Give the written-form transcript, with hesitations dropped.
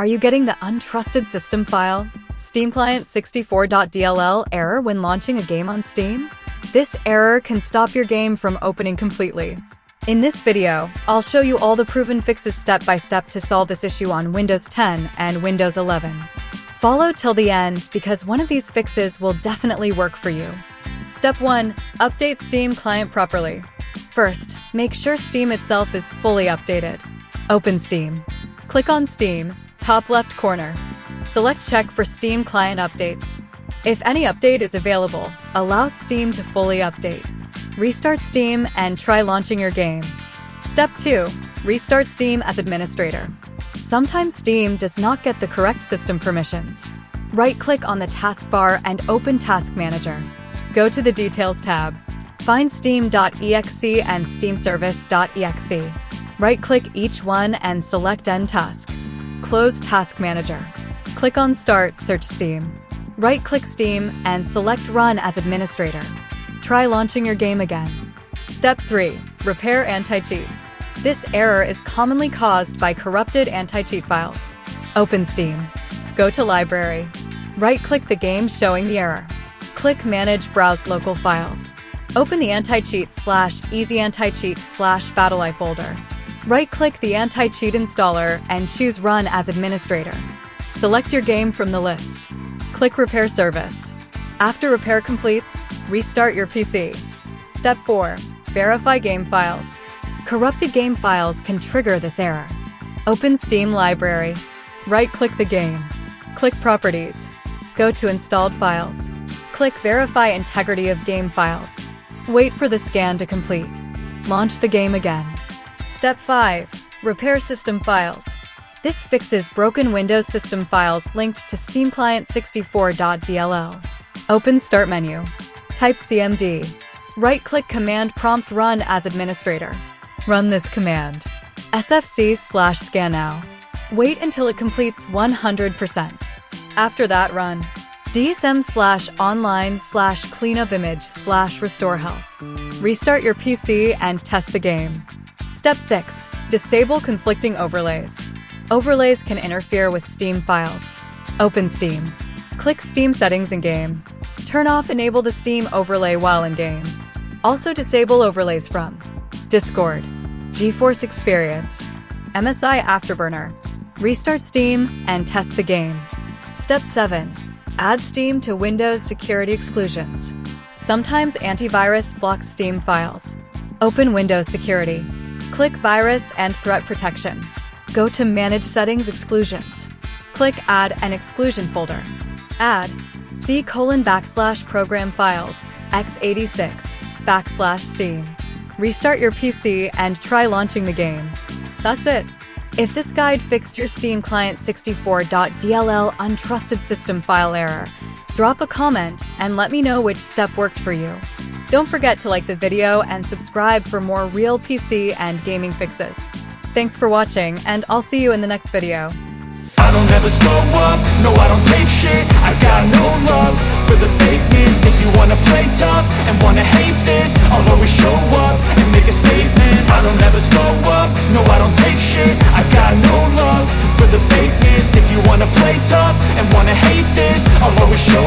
Are you getting the untrusted system file, steamclient64.dll error when launching a game on Steam? This error can stop your game from opening completely. In this video, I'll show you all the proven fixes step by step to solve this issue on Windows 10 and Windows 11. Follow till the end because one of these fixes will definitely work for you. Step 1. Update Steam client properly. First, make sure Steam itself is fully updated. Open Steam. Click on Steam, top left corner. Select Check for Steam client updates. If any update is available, allow Steam to fully update. Restart Steam and try launching your game. Step 2. Restart Steam as administrator. Sometimes Steam does not get the correct system permissions. Right-click on the taskbar and open Task Manager. Go to the Details tab. Find steam.exe and steamservice.exe. Right-click each one and select End Task. Close Task Manager. Click on Start, search Steam. Right-click Steam and select Run as administrator. Try launching your game again. Step 3. Repair anti-cheat. This error is commonly caused by corrupted anti-cheat files. Open Steam. Go to Library. Right-click the game showing the error. Click Manage Browse Local Files. Open the anti-cheat/easy anti-cheat/BattlEye folder. Right-click the anti-cheat installer and choose Run as administrator. Select your game from the list. Click Repair Service. After repair completes, restart your PC. Step 4. Verify game files. Corrupted game files can trigger this error. Open Steam Library. Right-click the game. Click Properties. Go to Installed Files. Click Verify Integrity of Game Files. Wait for the scan to complete. Launch the game again. Step 5. Repair system files. This fixes broken Windows system files linked to steamclient64.dll. Open Start menu. Type CMD. Right-click Command Prompt Run as administrator. Run this command. sfc/scan now. Wait until it completes 100%. After that, run dsm/online/cleanupimage/restore health. Restart your PC and test the game. Step 6. Disable conflicting overlays. Overlays can interfere with Steam files. Open Steam. Click Steam Settings in Game. Turn off Enable the Steam overlay while in game. Also disable overlays from Discord, GeForce Experience, MSI Afterburner. Restart Steam and test the game. Step 7. Add Steam to Windows Security Exclusions. Sometimes antivirus blocks Steam files. Open Windows Security. Click Virus and Threat Protection. Go to Manage Settings Exclusions. Click Add an Exclusion folder. Add C:\program files x86/Steam. Restart your PC and try launching the game. That's it. If this guide fixed your steamclient64.dll untrusted system file error, drop a comment and let me know which step worked for you. Don't forget to like the video and subscribe for more real PC and gaming fixes. Thanks for watching, and I'll see you in the next video. I don't ever slow up, no I don't take shit. I got no love for the fakeness. If you wanna play tough and wanna hate this, I'll always show up and make a statement. I don't ever slow up, no I don't take shit. I got no love for the fakeness. If you wanna play tough and wanna hate this, I'll always show